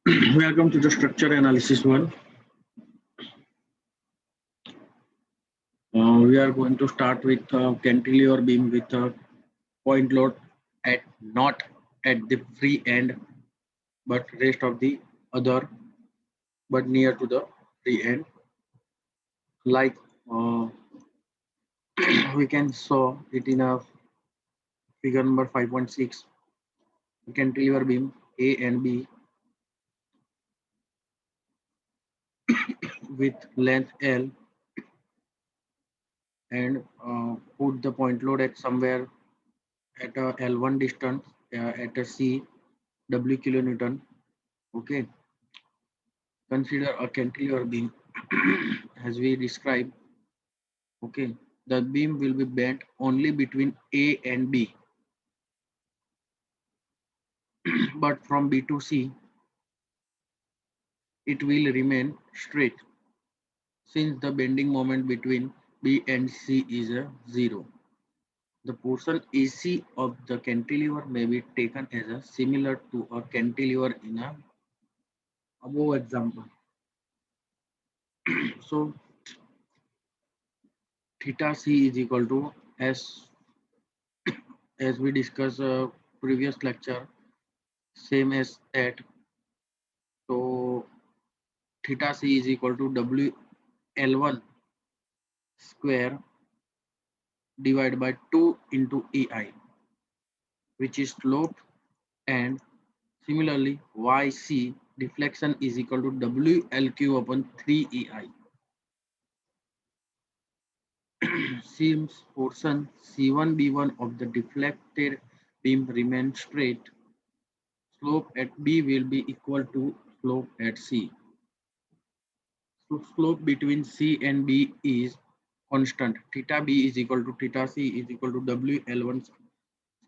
Welcome to the structure analysis one. We are going to start with cantilever beam with a point load at not at the free end, but rest of the other, but near to the free end. Like uh, we can saw it in a figure number 5.6. Cantilever beam A and B with length L and put the point load at somewhere at a L1 distance at a C W kilonewton. Okay, consider a cantilever beam as we described. Okay, the beam will be bent only between A and B, but from B to C, it will remain straight since the bending moment between B and C is a zero. The portion AC of the cantilever may be taken as a similar to a cantilever in a above example. So theta C is equal to as we discussed previous lecture, same as that. So theta C is equal to W L1 square divided by 2 into EI, which is slope, and similarly YC deflection is equal to WLQ upon 3 EI. Seems portion C1B1 of the deflected beam remains straight. Slope at B will be equal to slope at C. So slope between C and B is constant. Theta B is equal to theta C is equal to WL1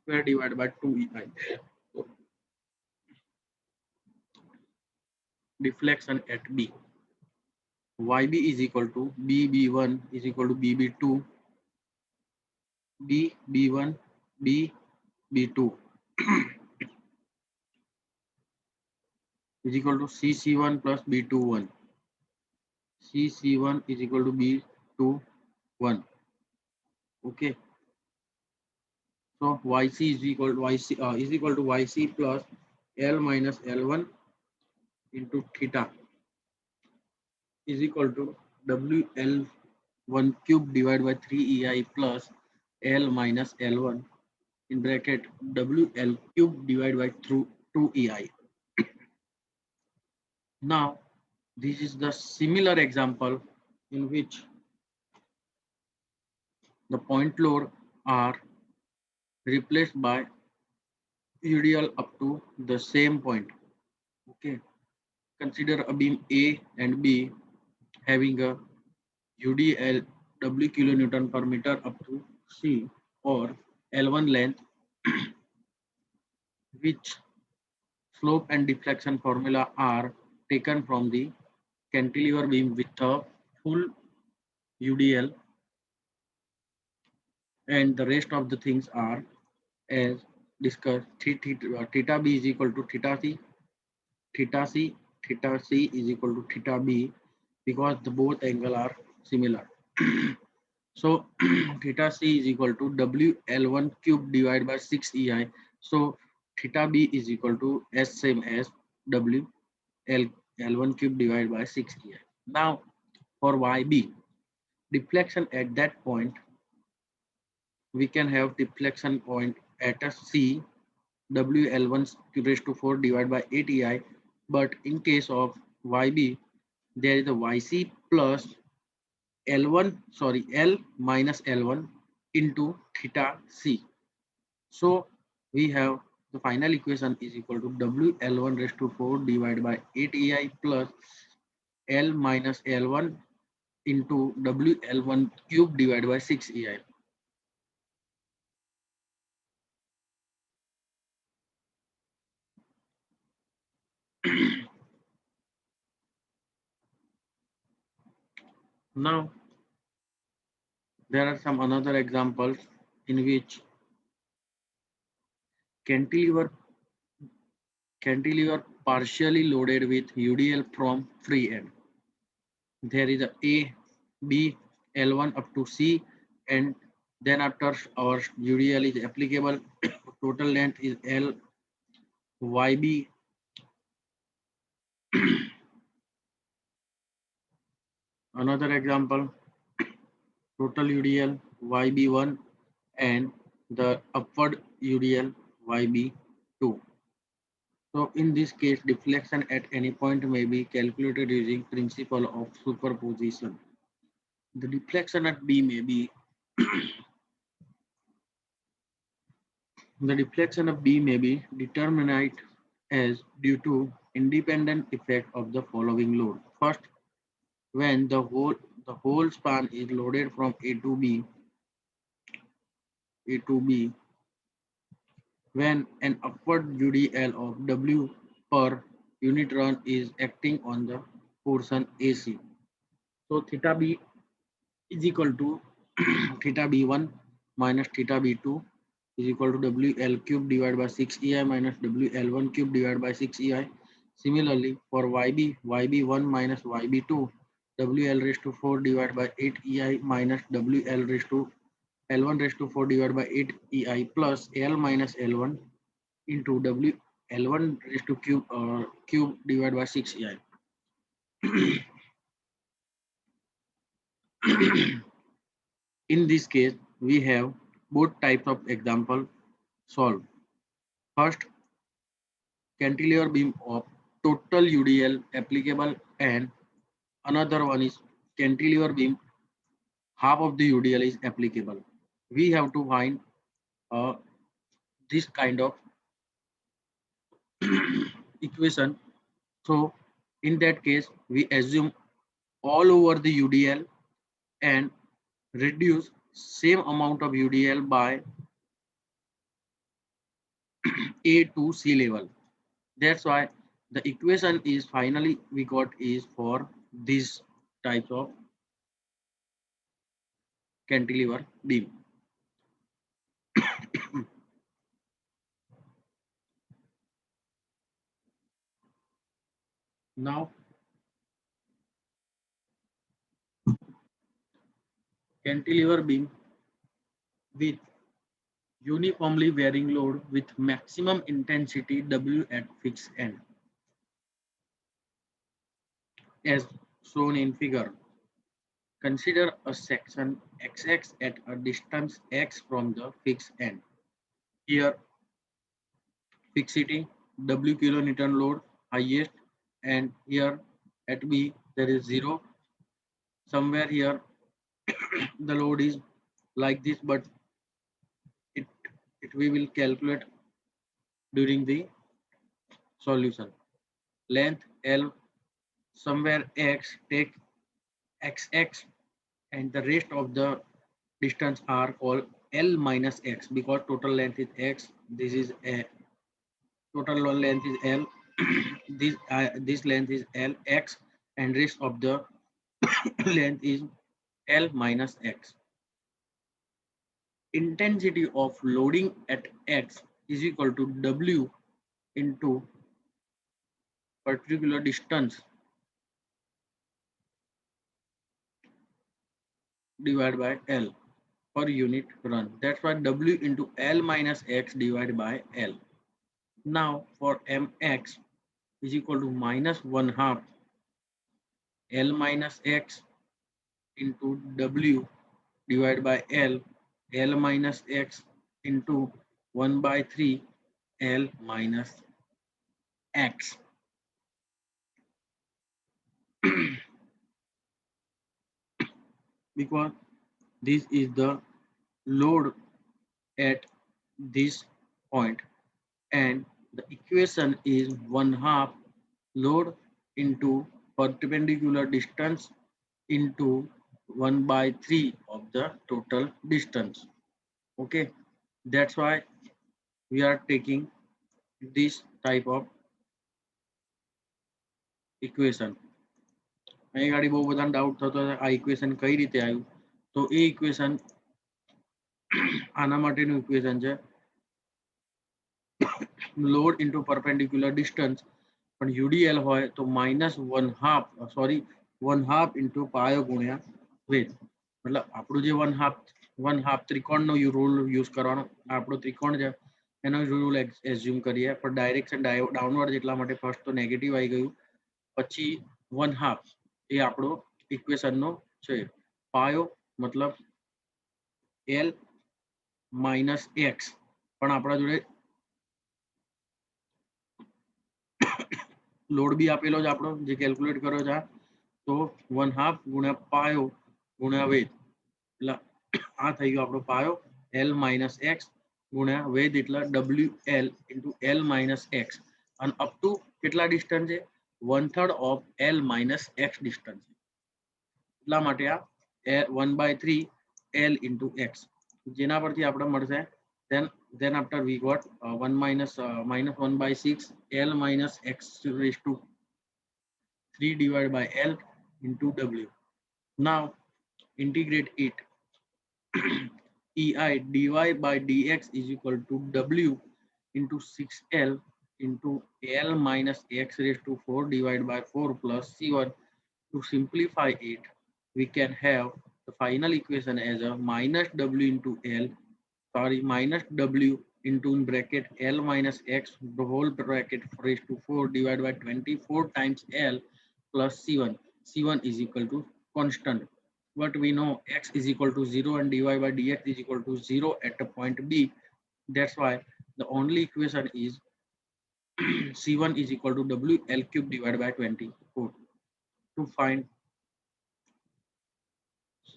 square divided by 2EI. So deflection at B. YB is equal to BB1 is equal to BB2, BB1, BB2 is equal to CC1 plus B21. CC1 is equal to B21. Okay. So YC is equal to YC plus L minus L1 into theta is equal to WL1 cube divided by 3EI plus L minus L1 in bracket WL cube divided by through 2EI. Now this is the similar example in which the point load are replaced by UDL up to the same point. Okay, consider a beam A and B having a UDL W kilonewton per meter up to C or L1 length, which slope and deflection formula are taken from the cantilever beam with a full UDL, and the rest of the things are as discussed. Theta B is equal to theta C, theta C, theta C is equal to theta B because the both angle are similar. So theta C is equal to WL1 cube divided by 6 EI. So theta B is equal to S same as WL1 cube divided by 6 EI. Now for YB, deflection at that point, we can have deflection point at a C WL1 raised to 4 divided by 8 EI. But in case of YB, there is a YC plus L minus L1 into theta C. So we have the final equation is equal to WL1 raised to 4 divided by 8 EI plus L minus L1 into WL1 cube divided by 6 EI. Now there are some another examples in which cantilever partially loaded with UDL from free end. There is a A, B, L1 up to C, and then after our UDL is applicable, total length is L, YB. Another example, total UDL YB1 and the upward UDL YB2. So in this case, deflection at any point may be calculated using principle of superposition. The deflection at B may be the deflection of B may be determined as due to independent effect of the following load. First, when the whole span is loaded from A to B, when an upward UDL of W per unit run is acting on the portion AC. So theta B is equal to theta B1 minus theta B2 is equal to WL cube divided by 6EI minus WL1 cube divided by 6EI. Similarly, for YB1 minus YB2, WL raised to 4 divided by 8EI minus WL raised to L1 raised to 4 divided by 8EI plus L minus L1 into WL1 raised to cube divided by 6EI. In this case, we have both types of example solved. First, cantilever beam of total UDL applicable, and another one is cantilever beam half of the UDL is applicable. We have to find this kind of equation. So in that case, we assume all over the UDL and reduce same amount of UDL by A to C level. That's why the equation is finally we got is for this types of cantilever beam. Now cantilever beam with uniformly varying load with maximum intensity W at fixed end, as shown in figure. Consider a section XX at a distance x from the fixed end. Here fixity W kilonewton load highest, and here at B there is 0. Somewhere here the load is like this, but it we will calculate during the solution. Length L, somewhere X, take XX, and the rest of the distance are called L minus X because total length is X. This is a total length is L. This length is L X, and rest of the length is L minus X. Intensity of loading at X is equal to W into particular distance divided by L per unit run. That's why W into L minus X divided by L. Now for Mx is equal to minus 1/2 L minus X into W divided by L, L minus X into 1/3 L minus X. Because this is the load at this point, and the equation is 1/2 load into perpendicular distance into 1/3 of the total distance. Okay, that's why we are taking this type of equation. અહીં ગાડી બહુ બધા doubt થતો આ equation કઈ રીતે આવ્યું, તો એ ઇક્વેશન આના માટેનું ઇક્વેશન છે લોડ ઇન્ટુ પરપેન્ડિક્યુલર ડિસ્ટન્સ પણ UDL હોય તો -1/2 ઇન્ટુ પાયો ગુણ્યા વેધ. મતલબ આપણું જે વન હાફ ત્રિકોણનો રૂલ યુઝ કરવાનો. આપણો ત્રિકોણ છે એનો રૂલ એઝ્યુમ કરીએ, પણ ડાયરેક્શન ડાઉનવર્ડ એટલા માટે ફર્સ્ટ તો નેગેટિવ આવી ગયું, પછી 1/2 એ આપણો ઇક્વેશનનો છે. પાયો મતલબ L - x, પણ આપણા જોડે લોડ બી આપેલો છે આપણો જે કેલ્ક્યુલેટ કર્યો છે. તો 1/2 ગુણ્યા પાયો ગુણ્યા વેધ, એટલે આ થઈ ગયો આપણો પાયો. L - x ગુણ્યા વેધ એટલે WL ઇન્ટુ L - x, અને અપ ટુ કેટલા ડિસ્ટન્સ છે? 1/3 ઓફ L - x ડિસ્ટન્સ. એટલા માટે આ 1/3 L ઇન્ટુ x, જેના પરથી આપણે મળશે then after we got 1/6 L - x raised to 3 divided by L into W. Now integrate it. EI dy by dx is equal to W into 6L into L minus x raised to 4 divided by 4 plus C1. To simplify it, we can have the final equation as a minus W into L, minus W into in bracket L minus x the whole bracket raised to 4 divided by 24 times L plus C1. C1 is equal to constant. But we know x is equal to 0 and dy by dx is equal to 0 at the point B. That's why the only equation is C1 is equal to WL cube divided by 24. To find,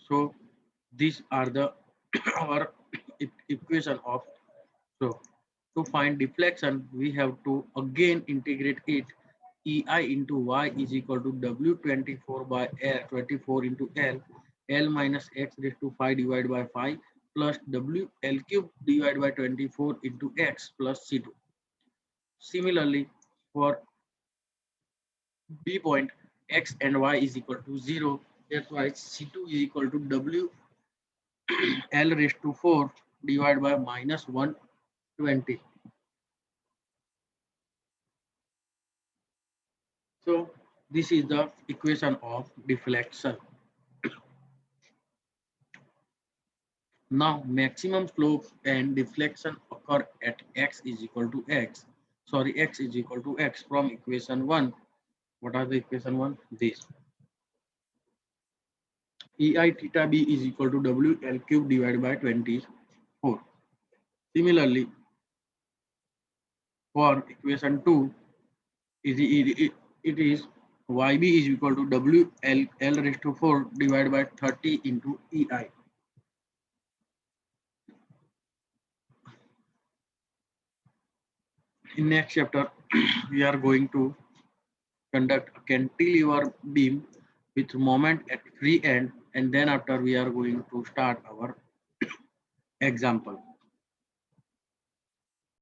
so these are the our equation of. So to find deflection, we have to again integrate it. EI into y is equal to W24 by L 24 into L minus x raised to 5 divided by 5 plus WL cube divided by 24 into x plus C2. Similarly, for B point, x and y is equal to 0. That's why C2 is equal to WL raised to 4 divided by minus 120. So this is the equation of deflection. Now maximum slope and deflection occur at x is equal to x. Sorry, x is equal to x from equation 1. What are the equation 1? This. EI theta b is equal to WL cube divided by 24. Similarly, for equation 2, it is YB is equal to WL raised to 4 divided by 30 into EI. In next chapter, we are going to conduct a cantilever beam with moment at free end, and then after we are going to start our example.